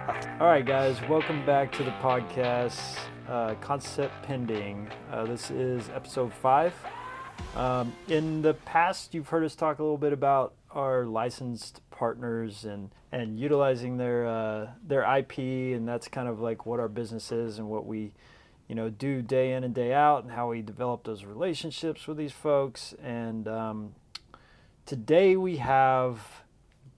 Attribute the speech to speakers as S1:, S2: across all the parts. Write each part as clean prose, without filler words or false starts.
S1: All right, guys, welcome back to the podcast, Concept Pending. This is episode 5. In the past, you've heard us talk a little bit about our licensed partners and utilizing their IP, and that's kind of like what our business is and what we do day in and day out, and how we develop those relationships with these folks. And today we have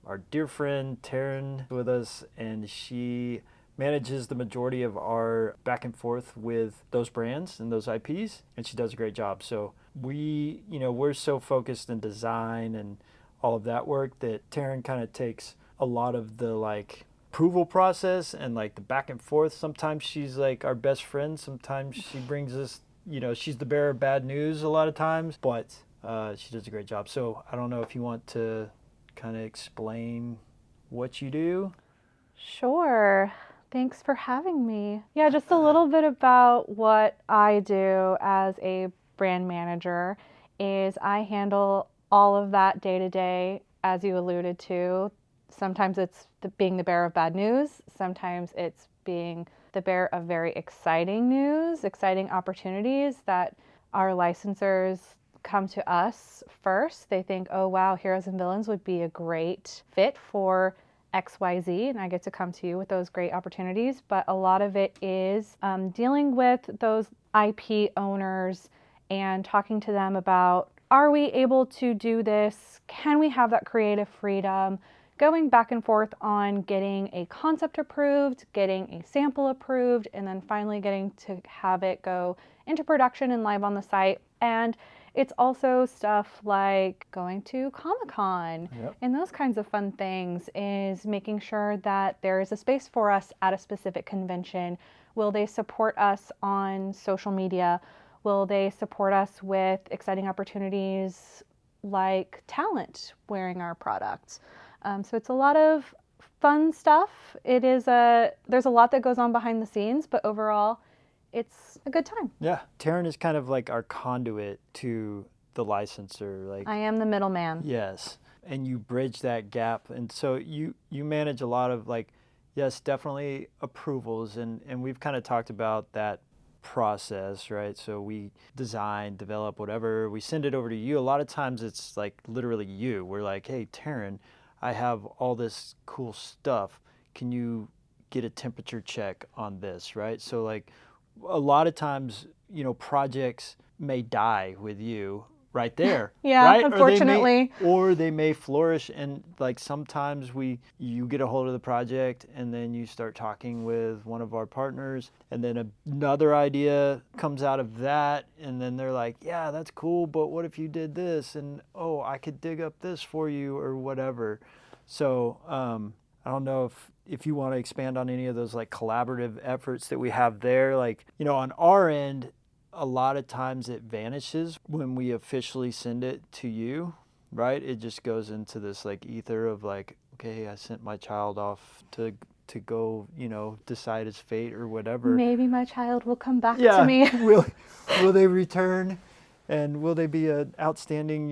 S1: our dear friend Taryn with us, and she manages the majority of our back and forth with those brands and those IPs, and she does a great job. So we're so focused in design and all of that work that Taryn kind of takes a lot of the approval process and the back and forth. Sometimes she's like our best friend. Sometimes she brings us, she's the bearer of bad news a lot of times, but she does a great job. So I don't know if you want to kind of explain what you do.
S2: Sure. Thanks for having me. Yeah, just a little bit about what I do as a brand manager is I handle all of that day to day, as you alluded to. Sometimes it's being the bearer of bad news. Sometimes it's being the bearer of very exciting news, exciting opportunities that our licensors come to us first. They think, oh wow, Heroes and Villains would be a great fit for XYZ, and I get to come to you with those great opportunities. But a lot of it is dealing with those IP owners and talking to them about, are we able to do this? Can we have that creative freedom? Going back and forth on getting a concept approved, getting a sample approved, and then finally getting to have it go into production and live on the site. And it's also stuff like going to Comic-Con and those kinds of fun things, is making sure that there is a space for us at a specific convention. Will they support us on social media? Will they support us with exciting opportunities like talent wearing our products? So it's a lot of fun stuff. There's a lot that goes on behind the scenes, but overall, it's a good time.
S1: Yeah. Taryn is kind of like our conduit to the licensor.
S2: I am the middleman.
S1: Yes. And you bridge that gap. And so you manage a lot of yes, definitely approvals. And we've kind of talked about that process, right? So we design, develop, whatever. We send it over to you. A lot of times it's literally you. We're like, hey, Taryn, I have all this cool stuff. Can you get a temperature check on this, right? So a lot of times, projects may die with you right there.
S2: Yeah,
S1: right?
S2: Unfortunately.
S1: Or they may flourish, and sometimes you get a hold of the project, and then you start talking with one of our partners, and then another idea comes out of that, and then they're like, yeah, that's cool, but what if you did this? And oh, I could dig up this for you or whatever. So I don't know if you want to expand on any of those collaborative efforts that we have there. On our end, a lot of times it vanishes when we officially send it to you, right? It just goes into this ether of okay, I sent my child off to go, decide his fate or whatever.
S2: Maybe my child will come back to me.
S1: Will they return? And will they be an outstanding,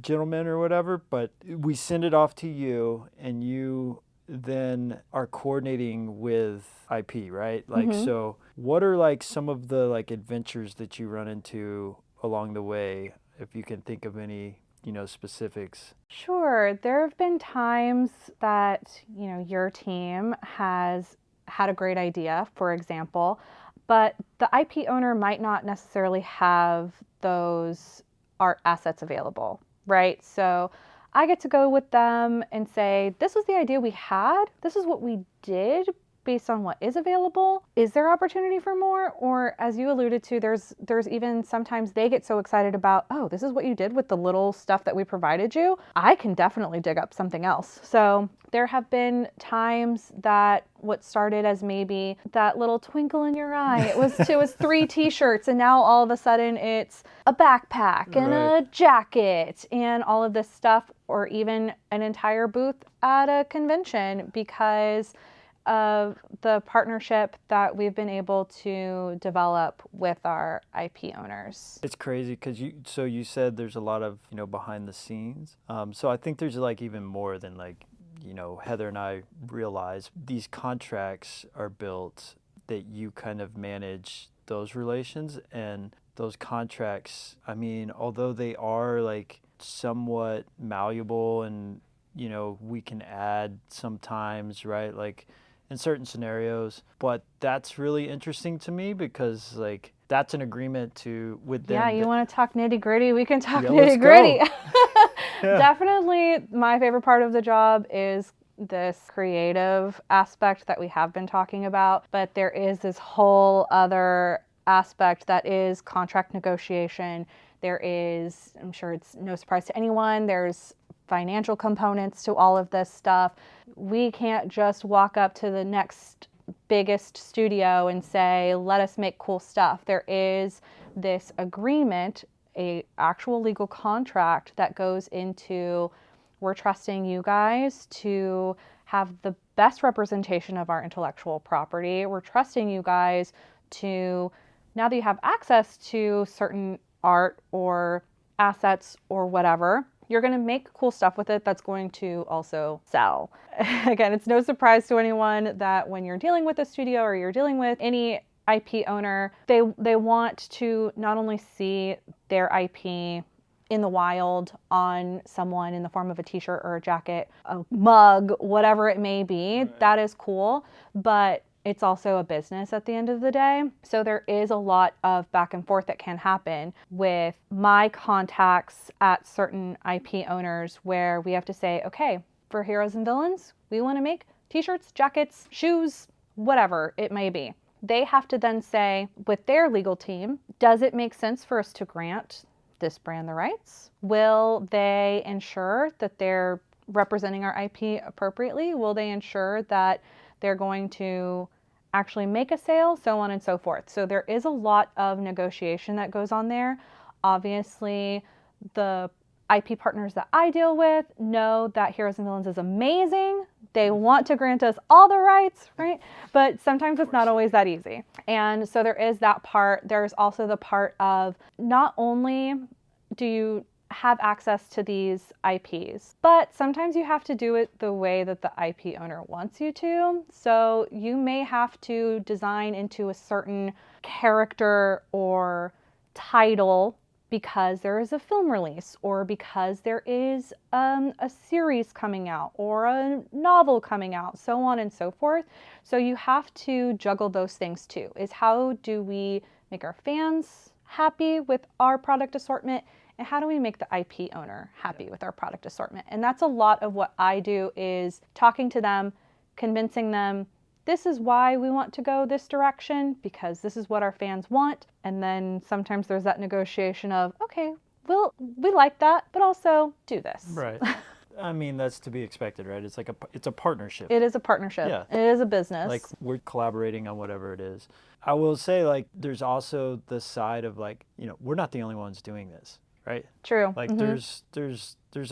S1: gentleman or whatever? But we send it off to you, and you then are coordinating with IP, right? So what are some of the adventures that you run into along the way, if you can think of any, specifics?
S2: Sure. There have been times that, your team has had a great idea, for example, but the IP owner might not necessarily have those art assets available, right? So I get to go with them and say, this was the idea we had. This is what we did based on what is available. Is there opportunity for more? Or as you alluded to, there's even sometimes they get so excited about, oh, this is what you did with the little stuff that we provided you. I can definitely dig up something else. So there have been times that what started as maybe that little twinkle in your eye, it was 3 t-shirts, and now all of a sudden it's a backpack and a jacket and all of this stuff, or even an entire booth at a convention because of the partnership that we've been able to develop with our IP owners.
S1: It's crazy because you said there's a lot of behind the scenes. So I think there's even more than Heather and I realize these contracts are built that you kind of manage those relations, and those contracts, I mean, although they are like somewhat malleable and, we can add sometimes, right? Like in certain scenarios, but that's really interesting to me because like that's an agreement with them.
S2: Yeah, you want to talk nitty gritty? We can talk
S1: Yeah, let's
S2: nitty gritty.
S1: Yeah.
S2: Definitely my favorite part of the job is this creative aspect that we have been talking about, but there is this whole other aspect that is contract negotiation. There is, I'm sure it's no surprise to anyone, there's financial components to all of this stuff. We can't just walk up to the next biggest studio and say, let us make cool stuff. There is this agreement, a actual legal contract that goes into, we're trusting you guys to have the best representation of our intellectual property. We're trusting you guys to, now that you have access to certain art or assets or whatever, you're going to make cool stuff with it that's going to also sell. Again, it's no surprise to anyone that when you're dealing with a studio or you're dealing with any IP owner, they want to not only see their IP in the wild on someone in the form of a t-shirt or a jacket, a mug, whatever it may be. Right. That is cool, but it's also a business at the end of the day. So there is a lot of back and forth that can happen with my contacts at certain IP owners where we have to say, okay, for Heroes and Villains, we want to make t-shirts, jackets, shoes, whatever it may be. They have to then say with their legal team, does it make sense for us to grant this brand the rights? Will they ensure that they're representing our IP appropriately? Will they ensure that they're going to actually make a sale, so on and so forth. So there is a lot of negotiation that goes on there. Obviously, the IP partners that I deal with know that Heroes and Villains is amazing. They want to grant us all the rights, right? But sometimes it's not always that easy. And so there is that part. There's also the part of not only do you have access to these IPs, but sometimes you have to do it the way that the IP owner wants you to. So you may have to design into a certain character or title because there is a film release or because there is a series coming out or a novel coming out, so on and so forth. So you have to juggle those things too, is how do we make our fans happy with our product assortment, and how do we make the IP owner happy with our product assortment? And that's a lot of what I do, is talking to them, convincing them, this is why we want to go this direction, because this is what our fans want. And then sometimes there's that negotiation of, okay, we like that, but also do this.
S1: Right. I mean, that's to be expected, right? It's like it's a partnership.
S2: It is a partnership. Yeah. It is a business.
S1: Like we're collaborating on whatever it is. I will say, like, there's also the side of like, we're not the only ones doing this. Right?
S2: True.
S1: Like there's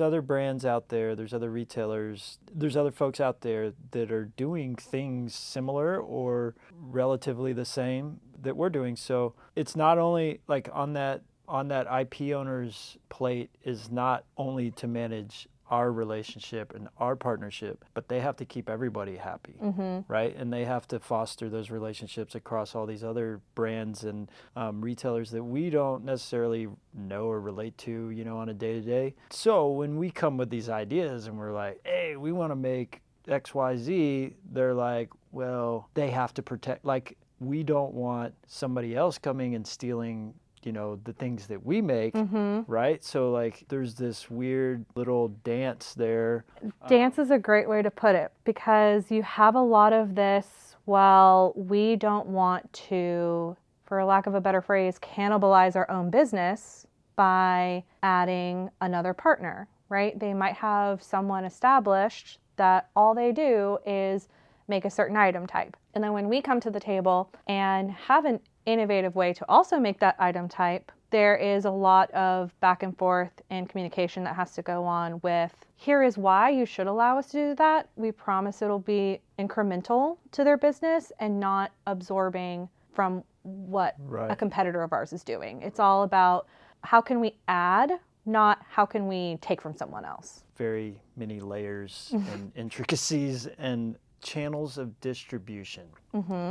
S1: other brands out there, there's other retailers, there's other folks out there that are doing things similar or relatively the same that we're doing. So it's not only like on that IP owner's plate is not only to manage our relationship and our partnership, but they have to keep everybody happy, right? And they have to foster those relationships across all these other brands and retailers that we don't necessarily know or relate to, on a day-to-day. So when we come with these ideas and we're like, hey, we want to make XYZ, they're like, well, they have to protect, like, we don't want somebody else coming and stealing the things that we make, right? So like there's this weird little dance there.
S2: Dance is a great way to put it, because you have a lot of this, well, we don't want to, for lack of a better phrase, cannibalize our own business by adding another partner, right? They might have someone established that all they do is make a certain item type. And then when we come to the table and have an innovative way to also make that item type, there is a lot of back and forth and communication that has to go on with, here is why you should allow us to do that. We promise it'll be incremental to their business and not absorbing from what a competitor of ours is doing. It's all about how can we add not how can we take from someone else.
S1: Very many layers and intricacies, and channels of distribution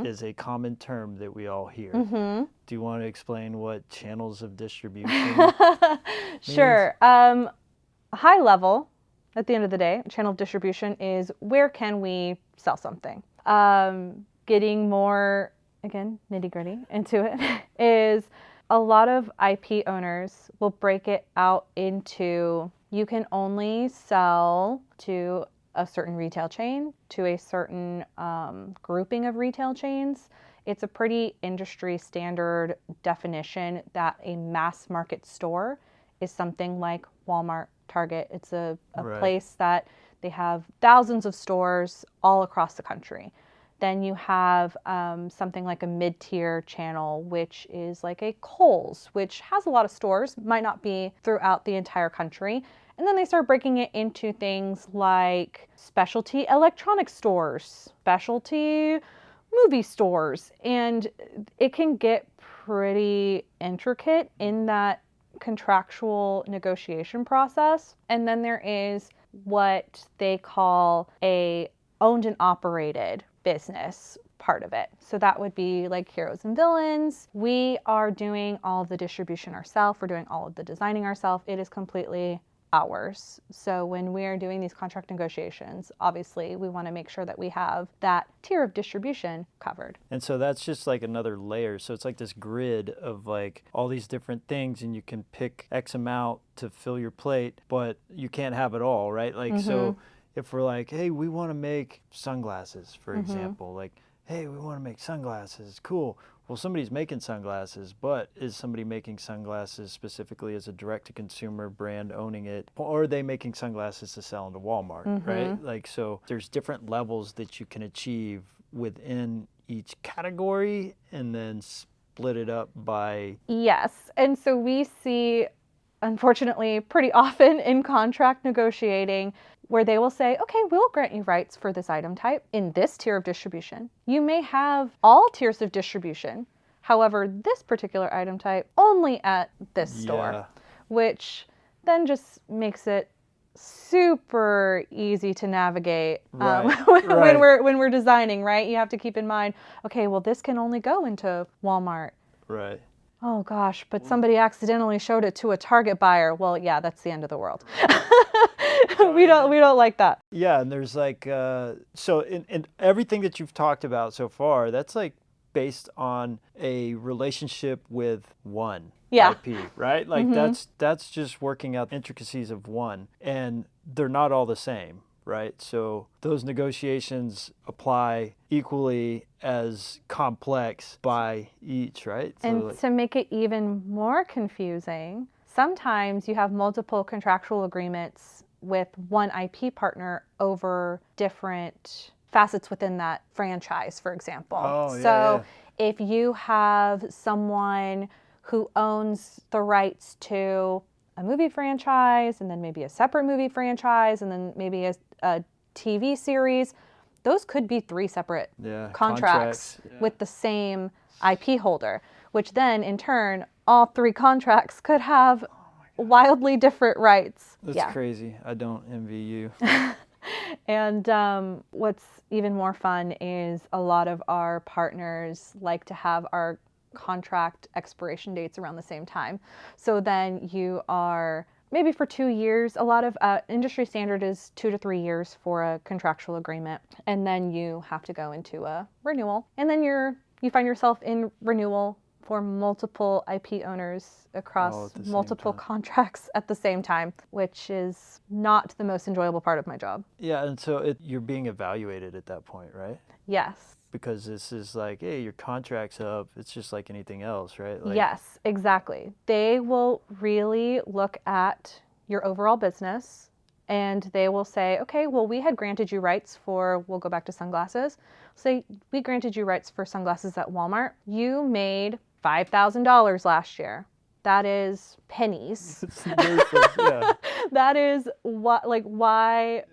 S1: is a common term that we all hear. Do you want to explain what channels of distribution means?
S2: Sure. High level, at the end of the day, channel of distribution is where can we sell something. Getting more, again, nitty gritty into it, is a lot of IP owners will break it out into you can only sell to a certain retail chain, to a certain grouping of retail chains. It's a pretty industry standard definition that a mass market store is something like Walmart, Target. It's a place that they have thousands of stores all across the country. Then you have something like a mid-tier channel, which is like a Kohl's, which has a lot of stores, might not be throughout the entire country. And then they start breaking it into things like specialty electronic stores, specialty movie stores. And it can get pretty intricate in that contractual negotiation process. And then there is what they call a owned and operated business part of it. So that would be like Heroes and Villains. We are doing all of the distribution ourselves. We're doing all of the designing ourselves. It is completely ours. So when we are doing these contract negotiations, obviously we want to make sure that we have that tier of distribution covered.
S1: And so that's just like another layer. So it's like this grid of like all these different things, and you can pick X amount to fill your plate, but you can't have it all, right? Like, so if we're like, hey, we want to make sunglasses, for example, like, hey, we want to make sunglasses, cool. Well, somebody's making sunglasses, but is somebody making sunglasses specifically as a direct-to-consumer brand owning it? Or are they making sunglasses to sell into Walmart, right? Like, so there's different levels that you can achieve within each category and then split it up by...
S2: Yes, and so we see, unfortunately, pretty often in contract negotiating, where they will say, okay, we'll grant you rights for this item type in this tier of distribution. You may have all tiers of distribution. However, this particular item type only at this store, which then just makes it super easy to navigate when we're designing, right? You have to keep in mind, okay, well, this can only go into Walmart.
S1: Right.
S2: Oh gosh, but somebody accidentally showed it to a Target buyer. Well, yeah, that's the end of the world. We don't like that.
S1: Yeah, and there's like so in everything that you've talked about so far, that's like based on a relationship with one IP, right? Like that's just working out the intricacies of one, and they're not all the same, right? So those negotiations apply equally as complex by each, right? So
S2: and to make it even more confusing, sometimes you have multiple contractual agreements with one IP partner over different facets within that franchise, for example. If you have someone who owns the rights to a movie franchise, and then maybe a separate movie franchise, and then maybe a TV series, those could be three separate contracts with the same IP holder, which then in turn, all three contracts could have wildly different rights.
S1: That's crazy. I don't envy you.
S2: And what's even more fun is a lot of our partners like to have our contract expiration dates around the same time. So then you are maybe for 2 years. A lot of industry standard is 2 to 3 years for a contractual agreement. And then you have to go into a renewal. And then you find yourself in renewal for multiple IP owners across multiple contracts at the same time, which is not the most enjoyable part of my job.
S1: Yeah, and so you're being evaluated at that point, right?
S2: Yes.
S1: Because this is like, hey, your contract's up. It's just like anything else, right? Like,
S2: yes, exactly. They will really look at your overall business, and they will say, okay, well, we had granted you rights for, we'll go back to sunglasses. Say, we granted you rights for sunglasses at Walmart. You made $5,000 last year. That is pennies. That is what, like, why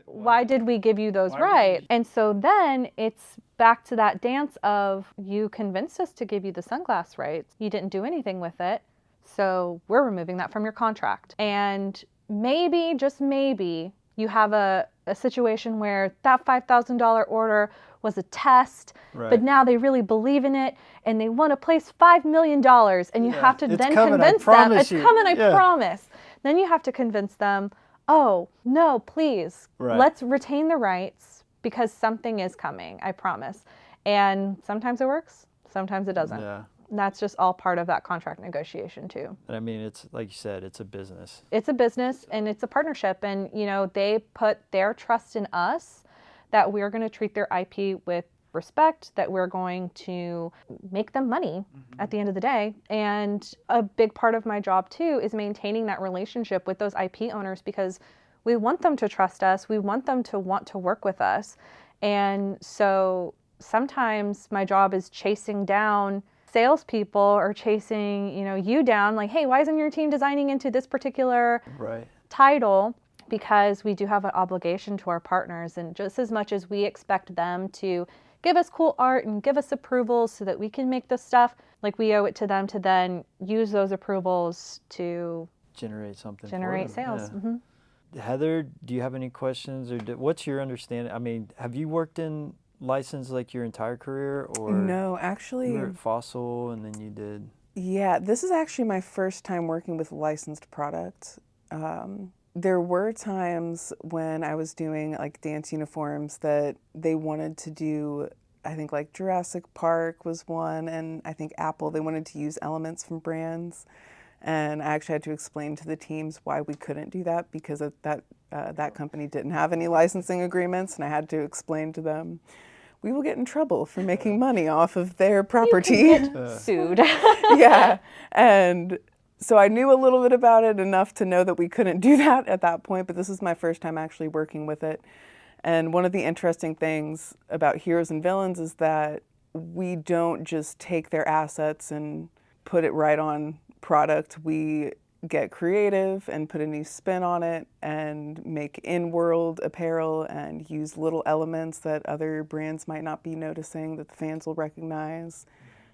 S2: did we give you those rights? And so then it's back to that dance of, you convinced us to give you the sunglass rights. You didn't do anything with it. So we're removing that from your contract. And maybe, just maybe, you have a situation where that $5,000 order was a test, but now they really believe in it and they want to place $5 million, and you have to then convince them, it's coming, I promise. Then you have to convince them, oh, no, please, let's retain the rights because something is coming, I promise. And sometimes it works, sometimes it doesn't.
S1: Yeah.
S2: And that's just all part of that contract negotiation too.
S1: And I mean, it's like you said, it's a business.
S2: It's a business and it's a partnership. And, you know, they put their trust in us that we're going to treat their IP with respect, that we're going to make them money at the end of the day. And a big part of my job too is maintaining that relationship with those IP owners, because we want them to trust us. We want them to want to work with us. And so sometimes my job is chasing down salespeople or chasing, you know, you down, like, hey, why isn't your team designing into this particular title? Because we do have an obligation to our partners, and just as much as we expect them to give us cool art and give us approvals so that we can make this stuff, like, we owe it to them to then use those approvals to
S1: generate something,
S2: generate sales.
S1: Heather, do you have any questions, or what's your understanding? I mean, have you worked in license like your entire career, or
S3: no, actually
S1: you were at Fossil and then you did?
S3: Yeah, this is actually my first time working with licensed product. There were times when I was doing like dance uniforms that they wanted to do, I think like Jurassic Park was one, and I think Apple, they wanted to use elements from brands. And I actually had to explain to the teams why we couldn't do that, because that company didn't have any licensing agreements, and I had to explain to them, we will get in trouble for making money off of their property.
S2: You can get sued.
S3: Yeah, and so I knew a little bit about it, enough to know that we couldn't do that at that point, but this is my first time actually working with it. And one of the interesting things about Heroes and Villains is that we don't just take their assets and put it right on product. We get creative and put a new spin on it and make in-world apparel and use little elements that other brands might not be noticing that the fans will recognize.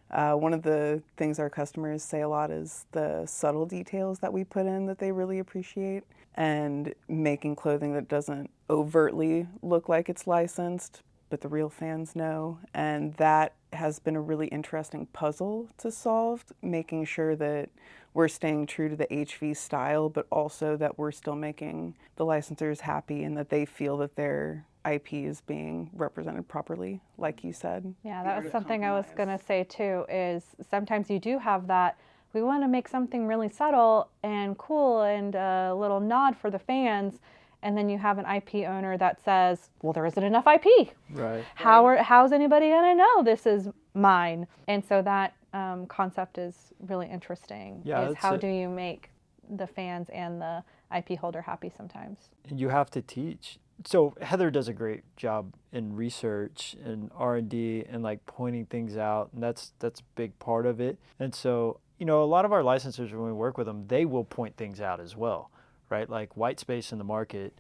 S3: One of the things our customers say a lot is the subtle details that we put in that they really appreciate, and making clothing that doesn't overtly look like it's licensed, but the real fans know. And that has been a really interesting puzzle to solve, making sure that we're staying true to the HV style, but also that we're still making the licensors happy and that they feel that their IP is being represented properly, like you said.
S2: Yeah, that was something I was going to say too, is sometimes you do have that, we want to make something really subtle and cool and a little nod for the fans, and then you have an IP owner that says, well, there isn't enough IP.
S1: Right.
S2: How's anybody going to know this is mine? And so that concept is really interesting.
S1: Yeah,
S2: is how do you make the fans and the IP holder happy sometimes?
S1: And you have to teach. So Heather does a great job in research and R&D and like pointing things out, and that's a big part of it. And so, you know, a lot of our licensors, when we work with them, they will point things out as well, right? Like white space in the market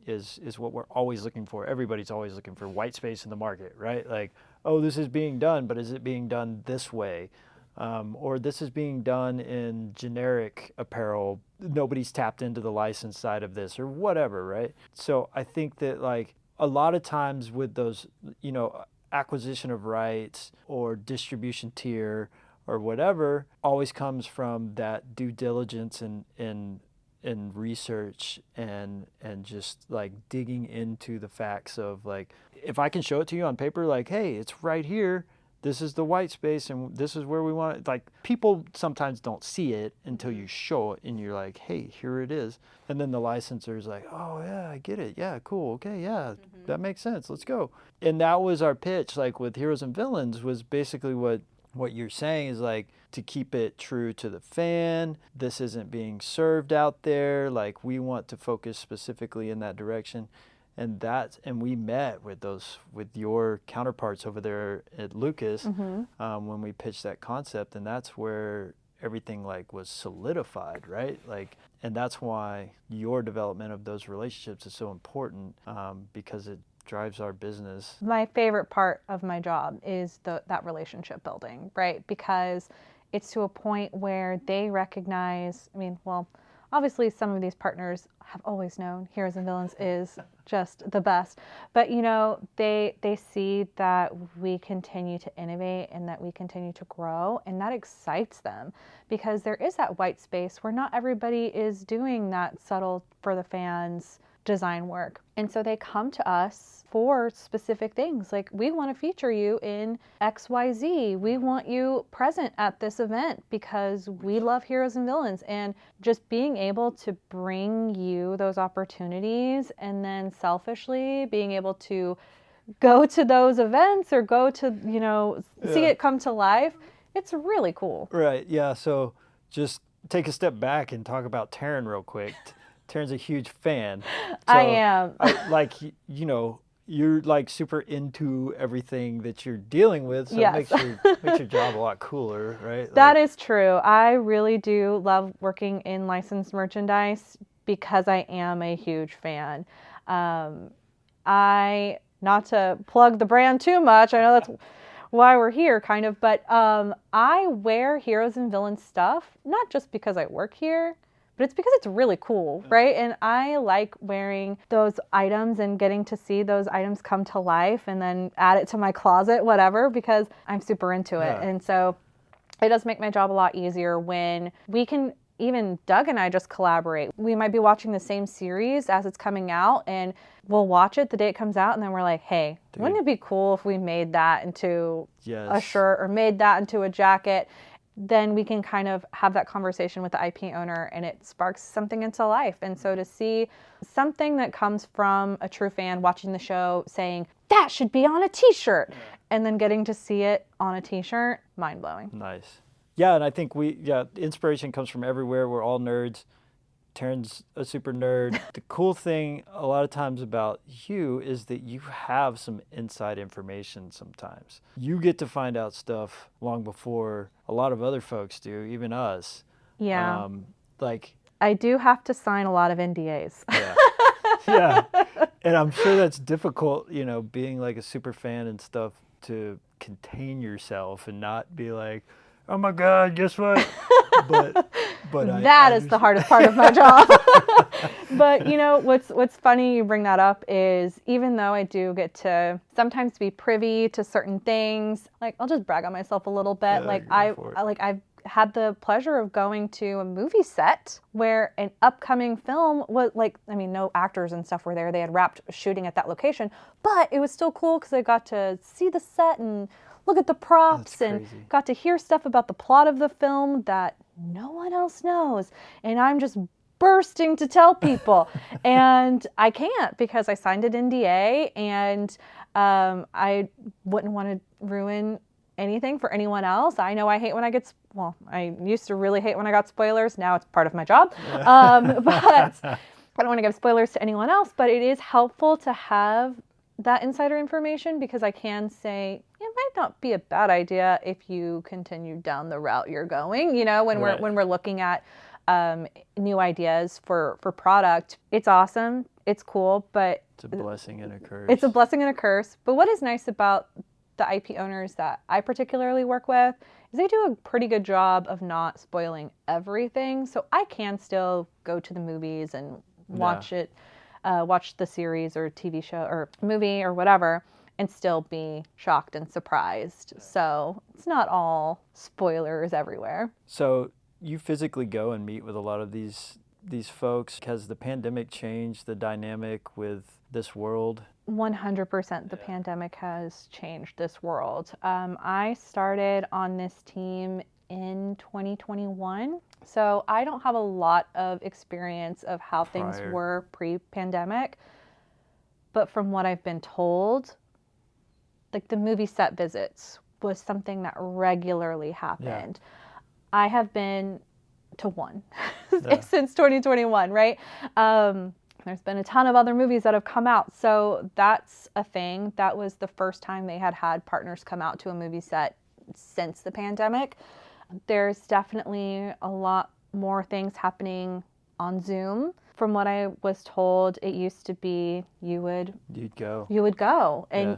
S1: is what we're always looking for. Everybody's always looking for white space in the market, right? Like, oh, this is being done, but is it being done this way? Or this is being done in generic apparel. Nobody's tapped into the license side of this or whatever, right? So I think that like a lot of times with those, you know, acquisition of rights or distribution tier or whatever always comes from that due diligence and research and just like digging into the facts of like, if I can show it to you on paper, like, hey, it's right here. This is the white space and this is where we want it. Like, people sometimes don't see it until you show it and you're like, hey, here it is. And then the licensor is like, oh yeah, I get it. Yeah, cool. Okay, yeah, that makes sense. Let's go. And that was our pitch, like with Heroes and Villains, was basically what you're saying is like to keep it true to the fan. This isn't being served out there. Like, we want to focus specifically in that direction. And we met with your counterparts over there at Lucas when we pitched that concept, and that's where everything like was solidified, right? Like, and that's why your development of those relationships is so important, because it drives our business.
S2: My favorite part of my job is that relationship building, right? Because it's to a point where they recognize, I mean, well, obviously some of these partners have always known Heroes and Villains is just the best, but they see that we continue to innovate and that we continue to grow, and that excites them because there is that white space where not everybody is doing that subtle for the fans design work. And so they come to us for specific things like, we want to feature you in XYZ. We want you present at this event because we love Heroes and Villains. And just being able to bring you those opportunities, and then selfishly being able to go to those events or go to, see it come to life. It's really cool.
S1: Right. Yeah. So just take a step back and talk about Taryn real quick. Taryn's a huge fan. So
S2: I am.
S1: You're like super into everything that you're dealing with, so
S2: Yes.
S1: it makes your job a lot cooler, right?
S2: That is true. I really do love working in licensed merchandise because I am a huge fan. Not to plug the brand too much, I know that's why we're here kind of, but I wear Heroes and Villains stuff, not just because I work here, but it's because it's really cool, right? And I like wearing those items and getting to see those items come to life and then add it to my closet, whatever, because I'm super into it.
S1: Yeah.
S2: And so it does make my job a lot easier when we can, even Doug and I just collaborate. We might be watching the same series as it's coming out, and we'll watch it the day it comes out, and then we're like, hey, wouldn't it be cool if we made that into a shirt or made that into a jacket? Then we can kind of have that conversation with the IP owner, and it sparks something into life. And so to see something that comes from a true fan watching the show saying, that should be on a t-shirt, and then getting to see it on a t-shirt, mind-blowing.
S1: Nice. Yeah, and I think inspiration comes from everywhere. We're all nerds. Taryn's a super nerd. The cool thing a lot of times about you is that you have some inside information sometimes. You get to find out stuff long before a lot of other folks do, even us.
S2: Yeah. I do have to sign a lot of NDAs.
S1: Yeah. Yeah. And I'm sure that's difficult, being like a super fan and stuff, to contain yourself and not be like, oh my God, guess what? But
S2: that is the hardest part of my job. But what's funny you bring that up is, even though I do get to sometimes be privy to certain things, like I'll just brag on myself a little bit. I've had the pleasure of going to a movie set where an upcoming film was no actors and stuff were there. They had wrapped shooting at that location, but it was still cool because I got to see the set and look at the props and got to hear stuff about the plot of the film that no one else knows. And I'm just bursting to tell people. And I can't, because I signed an NDA, and I wouldn't want to ruin anything for anyone else. I know I hate when I used to really hate when I got spoilers. Now it's part of my job. But I don't want to give spoilers to anyone else, but it is helpful to have that insider information, because I can say it might not be a bad idea if you continue down the route you're going. When we're looking at new ideas for product, it's awesome, it's cool, but
S1: it's a blessing and a curse.
S2: It's a blessing and a curse. But what is nice about the IP owners that I particularly work with is they do a pretty good job of not spoiling everything, so I can still go to the movies and watch it. Watch the series or TV show or movie or whatever, and still be shocked and surprised. So it's not all spoilers everywhere.
S1: So you physically go and meet with a lot of these folks. Has the pandemic changed the dynamic with this world?
S2: 100% the pandemic has changed this world. I started on this team in 2021. So I don't have a lot of experience of how things were pre-pandemic. But from what I've been told, like the movie set visits was something that regularly happened. Yeah. I have been to one since 2021, right? There's been a ton of other movies that have come out. So that's a thing. That was the first time they had partners come out to a movie set since the pandemic. There's definitely a lot more things happening on Zoom. From what I was told, it used to be you would go. And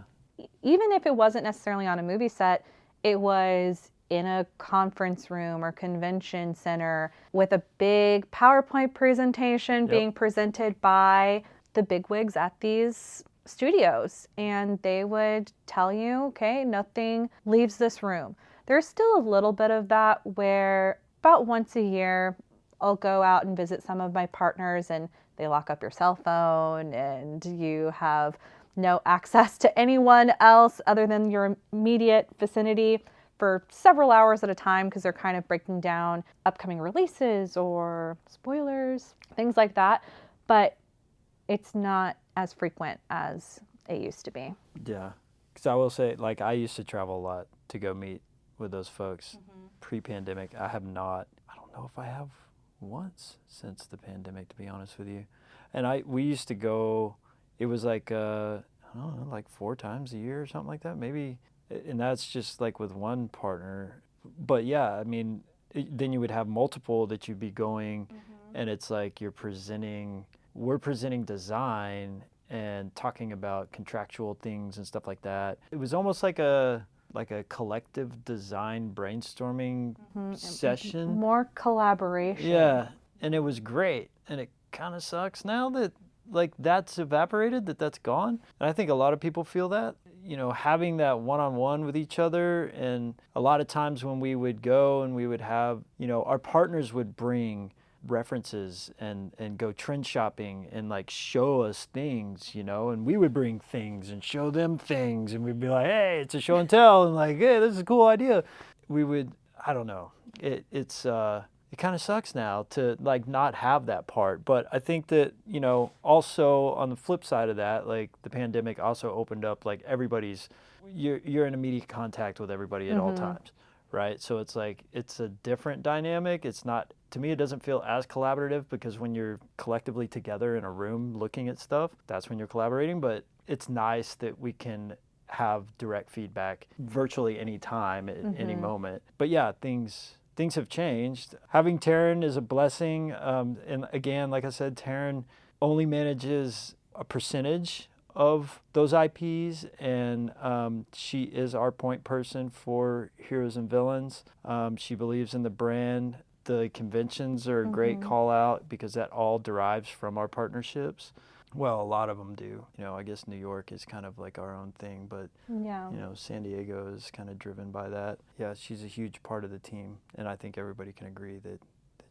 S2: even if it wasn't necessarily on a movie set, it was in a conference room or convention center with a big PowerPoint presentation being presented by the bigwigs at these studios. And they would tell you, okay, nothing leaves this room. There's still a little bit of that where about once a year, I'll go out and visit some of my partners and they lock up your cell phone and you have no access to anyone else other than your immediate vicinity for several hours at a time because they're kind of breaking down upcoming releases or spoilers, things like that. But it's not as frequent as it used to be.
S1: Yeah. Because I will say, like, I used to travel a lot to go meet with those folks pre-pandemic. I have not. I don't know if I have once since the pandemic, to be honest with you. And we used to go, it was like, I don't know, like 4 times a year or something like that, maybe. And that's just like with one partner. But yeah, I mean, then you would have multiple that you'd be going, and it's like we're presenting design and talking about contractual things and stuff like that. It was almost like a collective design brainstorming session.
S2: More collaboration.
S1: Yeah, and it was great. And it kind of sucks now that like that's evaporated, that's gone. And I think a lot of people feel that, you know, having that one-on-one with each other. And a lot of times when we would go and we would have, you know, our partners would bring references and go trend shopping and like show us things, you know, and we would bring things and show them things, and we'd be like, hey, it's a show and tell, and like, hey, this is a cool idea. We would, I don't know, it kind of sucks now to like not have that part. But I think that, you know, also on the flip side of that, like the pandemic also opened up like you're in immediate contact with everybody at all times, right? So it's like it's a different dynamic. It's not, to me, it doesn't feel as collaborative, because when you're collectively together in a room looking at stuff, that's when you're collaborating. But it's nice that we can have direct feedback virtually any time at any moment. But yeah, things have changed. Having Taryn is a blessing. And again, like I said, Taryn only manages a percentage of those IPs, and she is our point person for Heroes and Villains. She believes in the brand. The conventions are a great call out because that all derives from our partnerships. Well, a lot of them do. You know, I guess New York is kind of like our own thing, but
S2: Yeah.
S1: you know, San Diego is kind of driven by that. Yeah, she's a huge part of the team, and I think everybody can agree that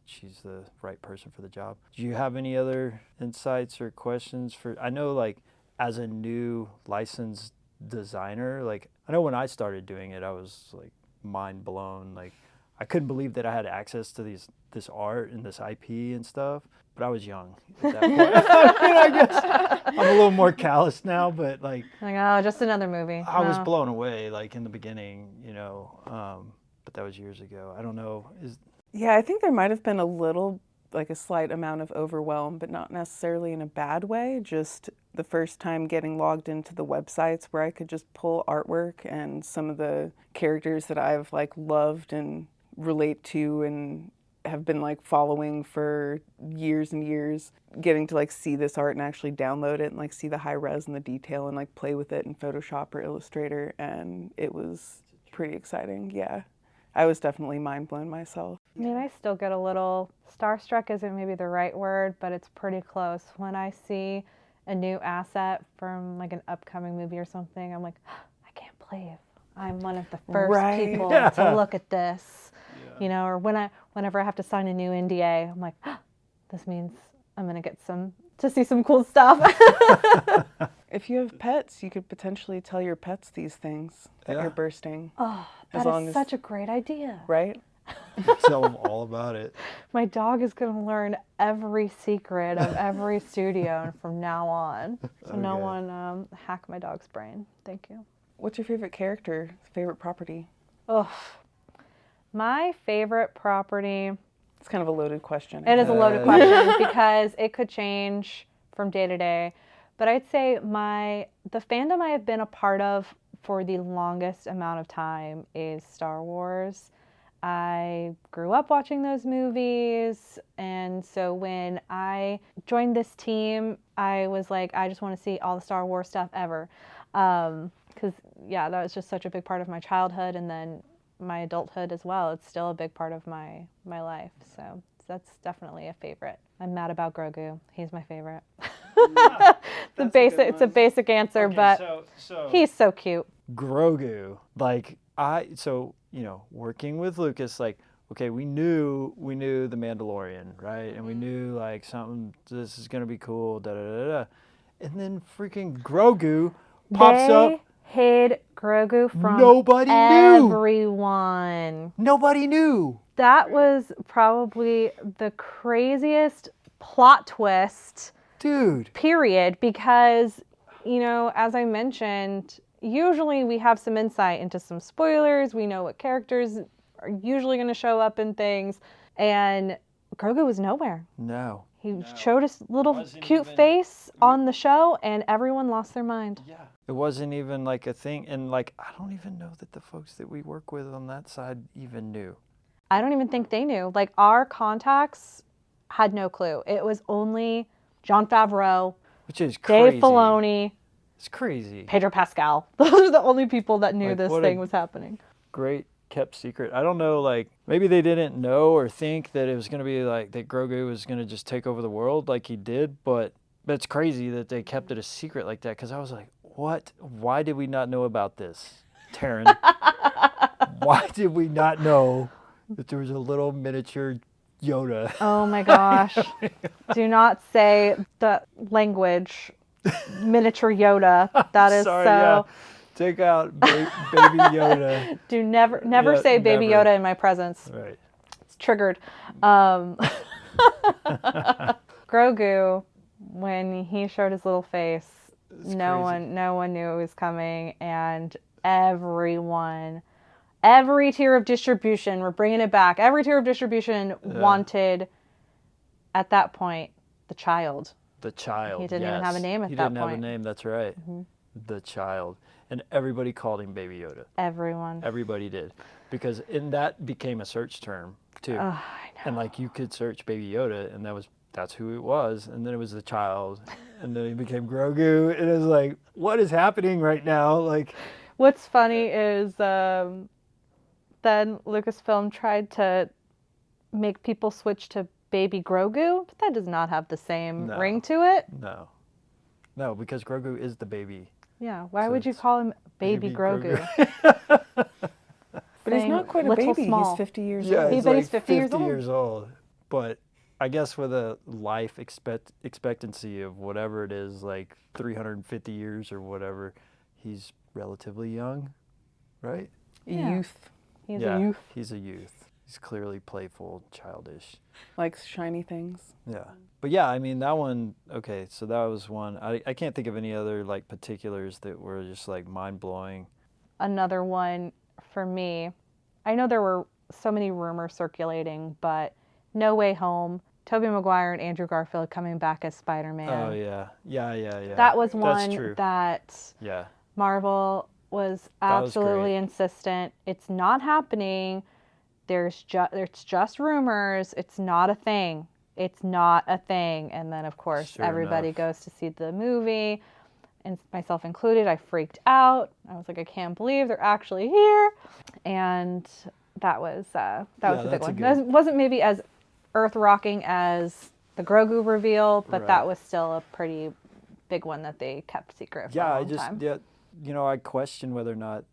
S1: she's the right person for the job. Do you have any other insights or questions I know, like, as a new licensed designer, like, I know when I started doing it, I was like mind blown. Like, I couldn't believe that I had access to this art and this IP and stuff, but I was young at that point. I mean, I guess I'm a little more callous now, but like
S2: oh, just another movie.
S1: I was blown away, like in the beginning, you know, but that was years ago. I don't know.
S3: Yeah, I think there might have been a slight amount of overwhelm, but not necessarily in a bad way. Just the first time getting logged into the websites where I could just pull artwork and some of the characters that I've like loved and relate to and have been like following for years and years, getting to like see this art and actually download it and like see the high res and the detail and like play with it in Photoshop or Illustrator, and it was pretty exciting. Yeah, I was definitely mind blown myself.
S2: I mean, I still get a little starstruck, isn't maybe the right word, but it's pretty close. When I see a new asset from like an upcoming movie or something, I'm like, I can't believe I'm one of the first people to look at this. You know, or whenever I have to sign a new NDA, I'm like, this means I'm gonna get to see some cool stuff.
S3: If you have pets, you could potentially tell your pets these things that you're bursting.
S2: Oh, that is such a great idea.
S3: Right?
S1: Tell them all about it.
S2: My dog is gonna learn every secret of every studio from now on. So no one hack my dog's brain. Thank you.
S3: What's your favorite character, favorite property?
S2: Oh, my favorite property.
S3: It's kind of a loaded question.
S2: It is a loaded question because it could change from day to day. But I'd say the fandom I have been a part of for the longest amount of time is Star Wars. I grew up watching those movies, and so when I joined this team, I was like, I just want to see all the Star Wars stuff ever. Because, yeah, that was just such a big part of my childhood, and then my adulthood as well. It's still a big part of my life. So that's definitely a favorite. I'm mad about Grogu. He's my favorite. It's a basic answer,
S1: Okay,
S2: but
S1: so
S2: he's so cute.
S1: Grogu, like working with Lucas, like, okay, we knew the Mandalorian, right? And we knew like this is gonna be cool, da da da da. And then freaking Grogu pops up.
S2: They hid Grogu from
S1: Nobody knew.
S2: everyone.
S1: Nobody knew.
S2: That was probably the craziest plot twist,
S1: Dude.
S2: period, because, as I mentioned, usually we have some insight into some spoilers. We know what characters are usually going to show up in things, and Grogu was nowhere.
S1: No.
S2: He showed his little cute face on the show, and everyone lost their mind.
S1: Yeah. It wasn't even like a thing, and like I don't even know that the folks that we work with on that side even knew.
S2: I don't even think they knew. Like, our contacts had no clue. It was only Jon Favreau,
S1: Which is crazy.
S2: Dave Filoni,
S1: It's crazy.
S2: Pedro Pascal. Those are the only people that knew
S1: Like,
S2: this thing was happening.
S1: Great kept secret. I don't know, like maybe they didn't know or think that it was going to be like that Grogu was going to just take over the world like he did, but it's crazy that they kept it a secret like that, because I was like, what? Why did we not know about this, Taryn? Why did we not know that there was a little miniature Yoda?
S2: Oh my gosh. Do not say the language, miniature Yoda. That is
S1: Sorry,
S2: so...
S1: yeah. Take out baby Yoda.
S2: Do never
S1: Yeah,
S2: say baby
S1: never.
S2: Yoda in my presence.
S1: Right.
S2: It's triggered. Grogu, when he showed his little face, no one knew it was coming, and every tier of distribution, we're bringing it back. Every tier of distribution wanted, at that point, the child.
S1: The child.
S2: He didn't even have a name at that point.
S1: He didn't have a name. That's right. Mm-hmm. The child. And everybody called him Baby Yoda.
S2: Everyone.
S1: Everybody did. Because that became a search term, too.
S2: Oh, I know.
S1: And, like, you could search Baby Yoda, and that's who it was. And then it was the child. And then he became Grogu. And it was like, what is happening right now? Like,
S2: what's funny is then Lucasfilm tried to make people switch to Baby Grogu, but that does not have the same ring to it.
S1: No, because Grogu is the baby.
S2: Yeah, why would you call him Baby Grogu?
S3: But he's not quite a baby.
S2: Small.
S3: He's 50 years
S1: Yeah,
S3: old.
S1: he's
S2: But
S1: like
S2: he's 50 years old.
S1: But I guess with a life expectancy of whatever it is, like 350 years or whatever, he's relatively young, right?
S2: Yeah.
S3: Youth.
S2: He's a youth.
S1: He's a youth. He's clearly playful, childish.
S3: Likes shiny things.
S1: Yeah. But yeah, I mean, that one, okay, so that was one. I can't think of any other, like, particulars that were just, like, mind-blowing.
S2: Another one for me, I know there were so many rumors circulating, but No Way Home, Tobey Maguire and Andrew Garfield coming back as Spider-Man.
S1: Oh, yeah. Yeah.
S2: That was
S1: That's
S2: one
S1: true.
S2: that
S1: Yeah.
S2: Marvel was absolutely insistent. It's not happening. It's just rumors. It's not a thing. It's not a thing. And then, of course,
S1: Sure
S2: everybody
S1: enough.
S2: goes to see the movie, and myself included. I freaked out. I was like, I can't believe they're actually here. And that was a big one. It wasn't maybe as earth-rocking as the Grogu reveal, but that was still a pretty big one that they kept secret for a long time.
S1: I question whether or not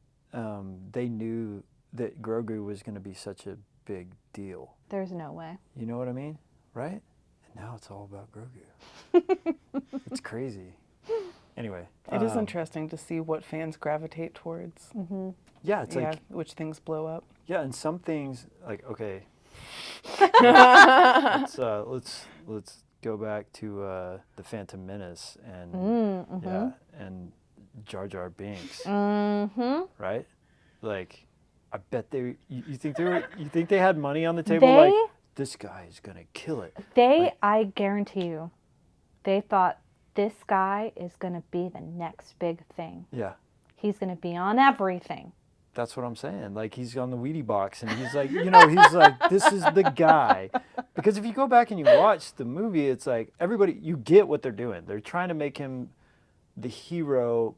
S1: they knew that Grogu was going to be such a big deal.
S2: There's no way.
S1: You know what I mean? Right? And now it's all about Grogu. It's crazy. Anyway.
S3: It is interesting to see what fans gravitate towards.
S2: Mm-hmm.
S1: Yeah, it's like...
S3: which things blow up.
S1: Yeah, and some things, like, okay. let's go back to The Phantom Menace and and Jar Jar Binks.
S2: Mm-hmm.
S1: Right? Like, I bet you think they had money on the table? Like, this guy is gonna kill it.
S2: I guarantee you, they thought this guy is gonna be the next big thing.
S1: Yeah.
S2: He's gonna be on everything.
S1: That's what I'm saying. Like, he's on the Wheatie box, and he's like, he's like, this is the guy. Because if you go back and you watch the movie, it's like you get what they're doing. They're trying to make him the hero,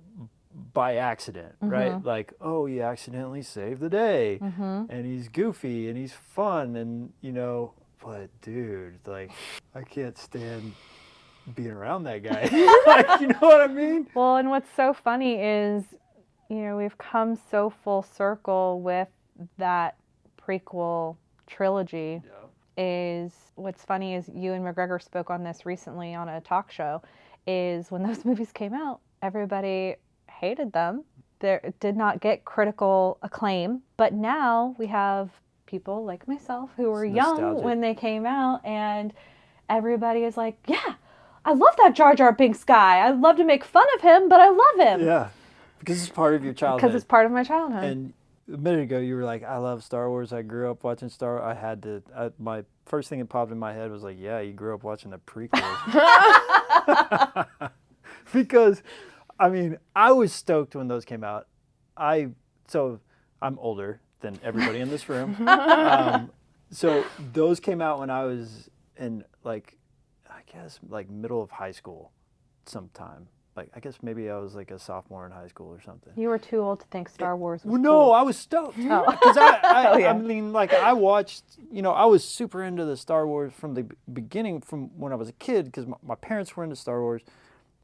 S1: by accident, right? Like, oh, he accidentally saved the day, and he's goofy and he's fun, and but dude, like, I can't stand being around that guy. Like, you know what I mean?
S2: Well, and what's so funny is, we've come so full circle with that prequel trilogy. Is what's funny is you and McGregor spoke on this recently on a talk show, is when those movies came out, everybody hated them. They did not get critical acclaim, but now we have people like myself who were young when they came out, and everybody is like, yeah, I love that Jar Jar Binks guy. I'd love to make fun of him, but I love him.
S1: Yeah, because it's part of your childhood.
S2: Because it's part of my childhood.
S1: And a minute ago, you were like, I love Star Wars. I grew up watching Star Wars. My first thing that popped in my head was like, yeah, you grew up watching the prequels. Because, I mean, I was stoked when those came out. So I'm older than everybody in this room. So those came out when I was in, like, I guess, like middle of high school sometime. Like, I guess maybe I was like a sophomore in high school or something.
S2: You were too old to think Star Wars was
S1: No,
S2: cool.
S1: I was stoked. Because I mean, like, I watched, I was super into the Star Wars from the beginning, from when I was a kid, because my parents were into Star Wars.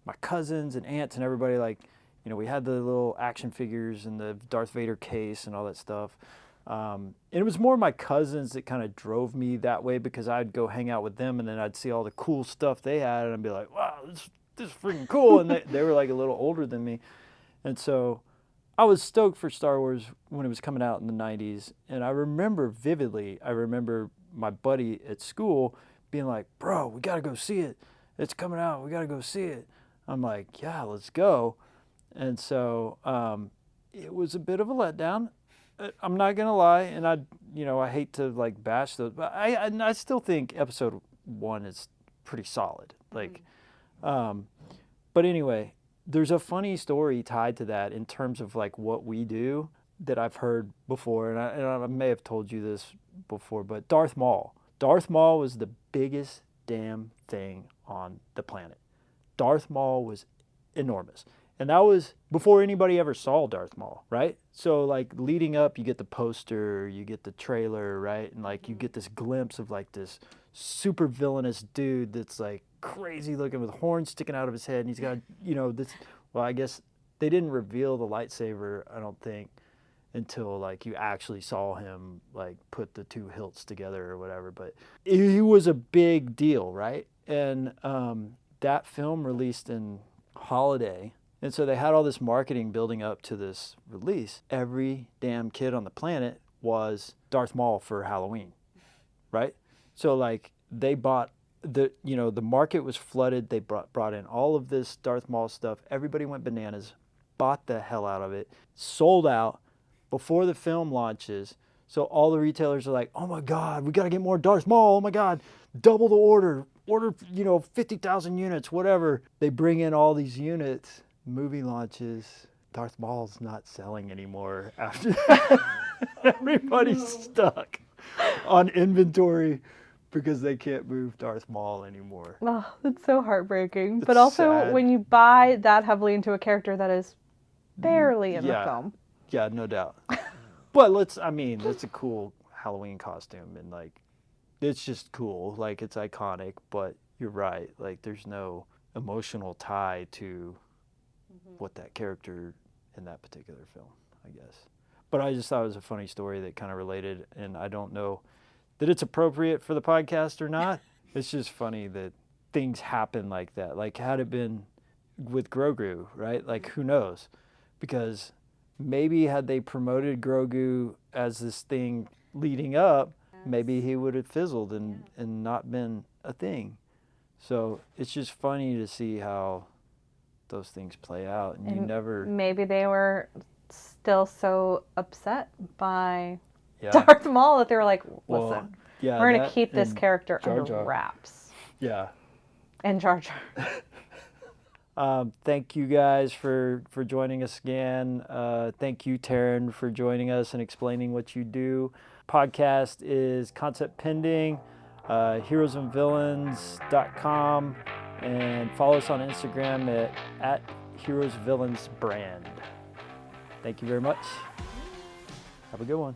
S1: My cousins and aunts and everybody, like, we had the little action figures and the Darth Vader case and all that stuff. And it was more my cousins that kind of drove me that way, because I'd go hang out with them and then I'd see all the cool stuff they had and I'd be like, wow, this is freaking cool. And they were like a little older than me. And so I was stoked for Star Wars when it was coming out in the 90s. And I remember vividly, my buddy at school being like, bro, we got to go see it. It's coming out. We got to go see it. I'm like, yeah, let's go. And so it was a bit of a letdown. I'm not going to lie. And I hate to like bash those, but I still think episode 1 is pretty solid. Like, but anyway, there's a funny story tied to that in terms of like what we do that I've heard before. And I may have told you this before, but Darth Maul was the biggest damn thing on the planet. Darth Maul was enormous. And that was before anybody ever saw Darth Maul, right? So like leading up, you get the poster, you get the trailer, right? And like you get this glimpse of like this super villainous dude that's like crazy looking with horns sticking out of his head. And he's got, this, well, I guess they didn't reveal the lightsaber, I don't think, until like you actually saw him like put the two hilts together or whatever. But he was a big deal, right? And that film released in holiday. And so they had all this marketing building up to this release. Every damn kid on the planet was Darth Maul for Halloween, right? So like they bought the market was flooded. They brought in all of this Darth Maul stuff. Everybody went bananas, bought the hell out of it, sold out before the film launches. So all the retailers are like, oh my God, we got to get more Darth Maul. Oh my God, double the order, 50,000 units, whatever. They bring in all these units. Movie launches, Darth Maul's not selling anymore after that. Everybody's stuck on inventory because they can't move Darth Maul anymore.
S2: Oh, that's so heartbreaking.
S1: It's
S2: but also
S1: sad.
S2: when you buy that heavily into a character that is barely in the film.
S1: Yeah, no doubt. But it's a cool Halloween costume and like it's just cool. Like it's iconic, but you're right. Like there's no emotional tie to what that character in that particular film, I guess. But I just thought it was a funny story that kind of related, and I don't know that it's appropriate for the podcast or not. It's just funny that things happen like that. Like had it been with Grogu, right? Like who knows? Because maybe had they promoted Grogu as this thing leading up, maybe he would have fizzled and not been a thing. So it's just funny to see how those things play out, and you never. Maybe
S2: they were still so upset by Darth Maul that they were like, "Listen, we're gonna keep this character under wraps."
S1: Yeah.
S2: And Jar Jar.
S1: Thank you guys for joining us again. Thank you, Taryn, for joining us and explaining what you do. Podcast is Concept Pending, heroesandvillains.com. And follow us on Instagram at Heroes Villains brand. Thank you very much. Have a good one.